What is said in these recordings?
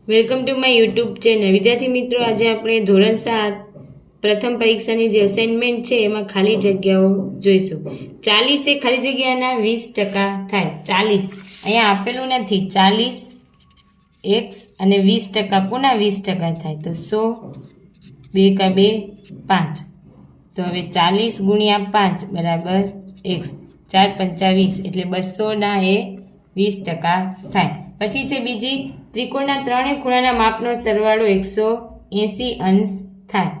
Welcome to my YouTube channel. વિદ્યાર્થી મિત્રો, આજે આપણે ધોરણ 7 પ્રથમ પરીક્ષાની જે અસાઇનમેન્ટ છે એમાં ખાલી જગ્યાઓ જોઈશું. 40 એ ખાલી જગ્યાના 20% થાય. 40 અહીંયા આપેલું નથી. 40 x અને 20% કોના 20% થાય? તો 100, 2 કા 2 5. તો હવે 40 ગુણ્યા 5 બરાબર x. 4 પંચા 20 એટલે 200 ના એ 20% થાય. પછી છે બીજી, ત્રિકોણના ત્રણેય ખૂણાના માપનો સરવાળો 180 અંશ થાય.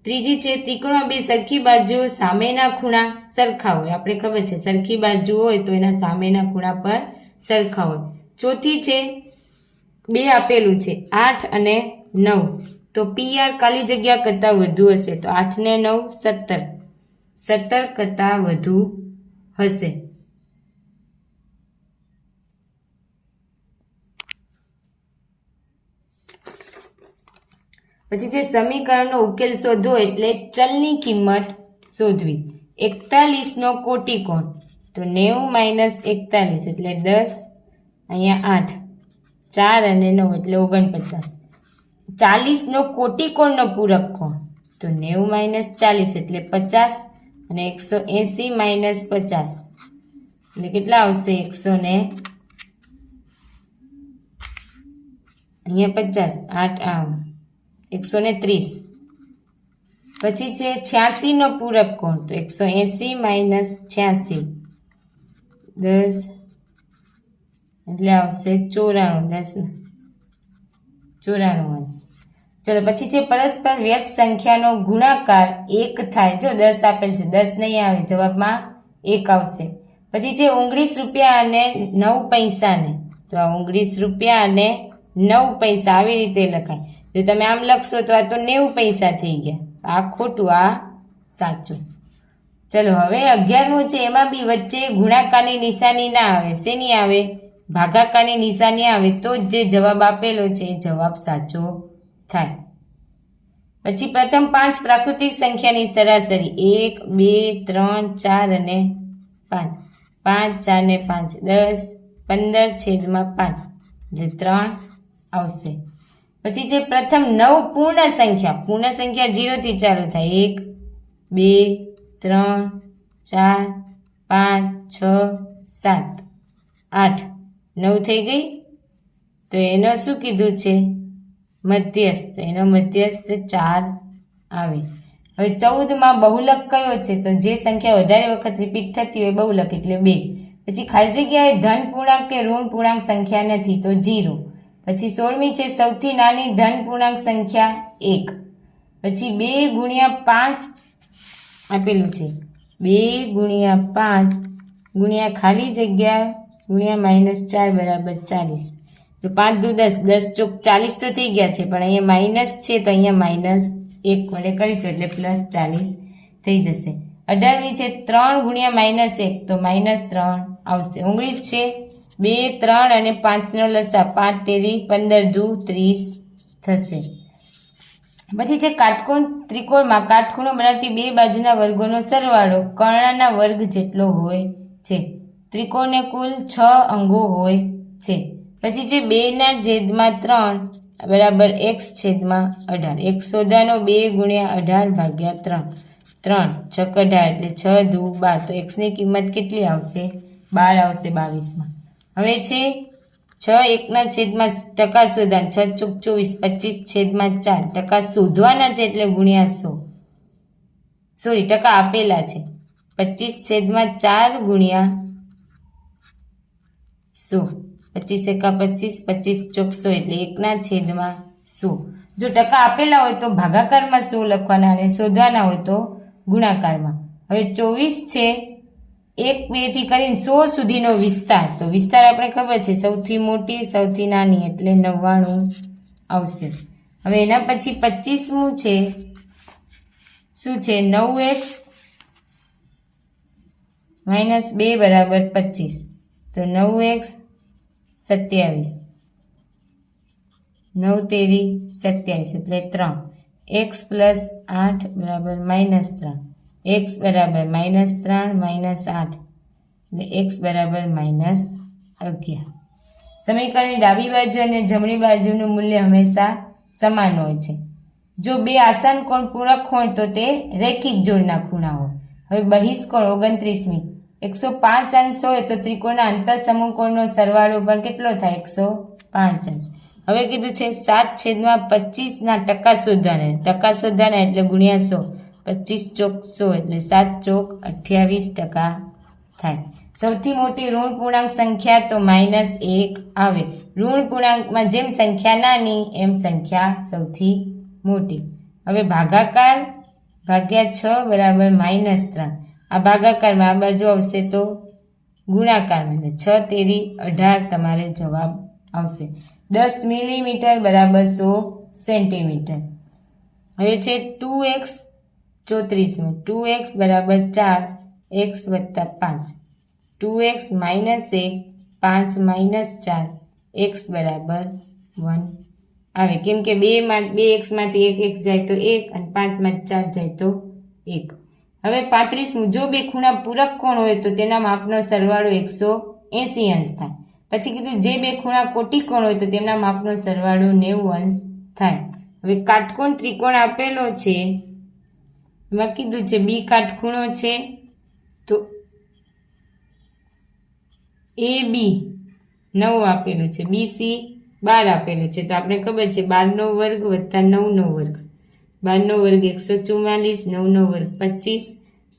ત્રીજી છે, ત્રિકોણમાં બે સરખી બાજુઓ સામેના ખૂણા સરખા હોય. આપણે ખબર છે સરખી બાજુ હોય તો એના સામેના ખૂણા પર સરખા હોય. ચોથી છે, બે આપેલું છે 8 અને 9, તો PR ખાલી જગ્યા કરતાં વધુ હશે. તો 8 ને 9 17, 17 કરતાં વધુ હશે. પછી છે, સમીકરણનો ઉકેલ શોધો એટલે ચલની કિંમત શોધવી. 41 નો કોટી કોણ? તો 90 - 41 એટલે 10, અહીંયા 8, 4 અને 9 એટલે 49. 40 નો કોટી કોણનો પૂરક કોણ? તો 90 - 40 એટલે 50 અને 180 - 50 એટલે કેટલા આવશે? 100 અહીંયા 50, 8 130. પછી છે 86 નો પૂરક કોણ? તો 180 - 86 10 એટલે આવશે 94, 94 અંશ. ચલો પછી છે, પરસ્પર વ્યસ્ત સંખ્યાનો ગુણાકાર 1 થાય. જો 10 આપેલ છે, 10 નહીં આવે, જવાબમાં 1 આવશે. પછી છે 19 રૂપિયા અને 9 પૈસાને, તો આ 19 રૂપિયા અને 9 પૈસા આવી રીતે લખાય. જો તમે આમ લખશો તો આ તો 90 પૈસા થઈ ગયા. આ ખોટું, આ સાચું. ચલો હવે 11મું છે, એમાં બી વચ્ચે ગુણાકારની નિશાની ના આવે. શેની આવે? ભાગાકારની નિશાની આવે તો જ જે જવાબ આપેલો છે એ જવાબ સાચો થાય. પછી પ્રથમ 5 પ્રાકૃતિક સંખ્યાની સરાસરી 1, 2, 3, 4 અને 5. 5, 4 ને 5 10, 15/5 એટલે 3 આવશે. પછી છે પ્રથમ 9 પૂર્ણ સંખ્યા 0 થી ચાલુ થાય. 1, 2, 3, 4, 5, 6, 7, 8, 9 થઈ ગઈ. તો એનો શું કીધું છે? મધ્યસ્થ. એનો મધ્યસ્થ 4 આવે. હવે 14માં બહુલક કયો છે? તો જે સંખ્યા વધારે વખત રિપીટ થતી હોય બહુલક એટલે 2. પછી ખાલી જગ્યાએ ધન પૂર્ણાંક કે ઋણ પૂર્ણાંક સંખ્યા નથી તો 0. પછી 16મી છે, સૌથી નાની ધન પૂર્ણાંક સંખ્યા 1. પછી 2 ગુણ્યા 5 આપેલું છે. 2 ગુણ્યા 5 ગુણ્યા ખાલી જગ્યા ગુણ્યા -4 બરાબર 40. તો 5 દુ 10, 10 ચોક 40 તો થઈ ગયા છે, પણ અહીંયા માઇનસ છે તો અહીંયા -1 વડે કરીશું એટલે +40 થઈ જશે. 18મી છે, 3 ગુણ્યા -1 તો -3 આવશે. 19 છે, 2, 3 અને 5 નો લસા 5 તેરી 15 દુ 30 થશે. પછી છે કાટકોણ ત્રિકોણમાં કાટખૂણો બનાવતી બે બાજુના વર્ગોનો સરવાળો કર્ણના વર્ગ જેટલો હોય છે. ત્રિકોણને કુલ 6 અંગો હોય છે. પછી છે 2/3 બરાબર x/18. x શોધવાનો 2 ગુણ્યા 18 ભાગ્યા 3. 3 6 18 એટલે 6 દુ 12. તો x ની કિંમત કેટલી આવશે? 12 આવશે 22માં. હવે છે 6 ટકા શોધવાના. 6 ચોક 24, 25/4 ટકા શોધવાના છે એટલે ગુણ્યા 100. સોરી, ટકા આપેલા છે. 25/4 ગુણ્યા 100. 25 એકા 25, 25 ચોક 100 એટલે 1/100. જો ટકા આપેલા હોય તો ભાગાકારમાં 100 લખવાના અને શોધવાના હોય તો ગુણાકારમાં. હવે 24 છે, 1, 2 થી કરીને 100 સુધીનો વિસ્તાર. તો વિસ્તાર આપણે ખબર છે, સૌથી મોટી સૌથી નાની એટલે 99 આવશે. હવે એના પછી 25મું છે, શું છે? 9x - 2 બરાબર 25. તો 9x 27, 9 તેરી 27 એટલે 3. x + 8 બરાબર -3. x બરાબર -3 - 8 એટલે x બરાબર -11. સમીકરણની ડાબી બાજુ અને જમણી બાજુનું મૂલ્ય હંમેશા સમાન હોય છે. જો બે આસાન કોણ પૂરક હોય તો તે રેખિક જોડના ખૂણા હોય. હવે બહિષ્કોણ 29મી 105 અંશ હોય તો ત્રિકોણના અંતઃસમૂહ કોણનો સરવાળો પણ કેટલો થાય? 105 અંશ. હવે કીધું છે 7/25 ના ટકા શોધવાના. ટકા શોધવાના એટલે ગુણ્યા 100. 25 ચોક 100 એટલે 7 ચોક 28% થાય. સૌથી મોટી ઋણ પૂર્ણાંક સંખ્યા તો -1 આવે. ઋણ પૂર્ણાંકમાં જેમ સંખ્યા નાની એમ સંખ્યા સૌથી મોટી. હવે ભાગાકાર ભાગ્યા 6 બરાબર -3. આ ભાગાકારમાં આ બાજુ આવશે તો ગુણાકારમાં 6 તેરી 18 તમારે જવાબ આવશે. 10 મિલીમીટર બરાબર 100 સેન્ટીમીટર. હવે છે 2x 34 2x બરાબર 4 x વત્તા 5. 2x - 1 5 - 4 x બરાબર 1 આવે. કેમ કે 2x માંથી 1 x જાય તો 1 અને 5 માંથી 4 જાય તો 1. હવે 35 જો બે ખૂણા પૂરક કોણ હોય તો તેના માપનો સરવાળો 180 અંશ થાય. પછી કીધું જે બે ખૂણા કોટિકોણ હોય તો તેમના માપનો સરવાળો 90 અંશ થાય. હવે કાટકોણ ત્રિકોણ આપેલો છે, એમાં કીધું છે બી કાટખૂણો છે તો AB 9 આપેલો છે, BC 12 આપેલો છે. તો આપણે ખબર છે 12નો વર્ગ વત્તા 9નો વર્ગ. 12નો વર્ગ 144, 9નો વર્ગ 25,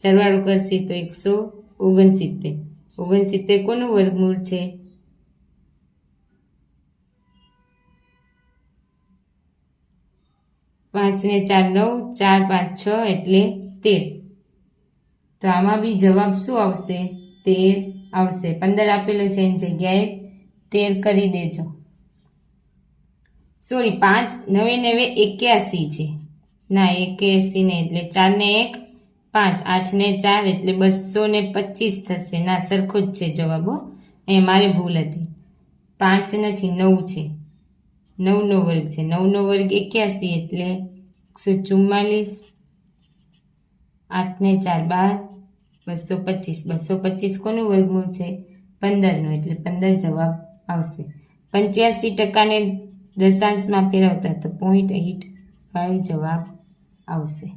સરવાળો કરશે તો 169. 69 કોનું વર્ગમૂળ છે? 5 ને 4 9, 4 5 6 એટલે 13. તો આમાં બી જવાબ શું આવશે? 13 આવશે. 15 આપેલો છે એની જગ્યાએ 13 કરી દેજો. સોરી 5 9 9 81 છે. ના 81 ને એટલે 4 ને 1 5, 8 ને 4 એટલે 225 થશે. ના સરખો જ છે જવાબો. અહીંયા મારે ભૂલ હતી. 5 નથી 9 છે. 9નો વર્ગ છે. 9નો વર્ગ 81 એટલે 144. 8 ને 4 12, 225. 225 કોનું વર્ગમૂળ છે? 15નું એટલે 15 જવાબ આવશે. 85% ને દશાંશમાં ફેરવતા તો 0.85 જવાબ આવશે.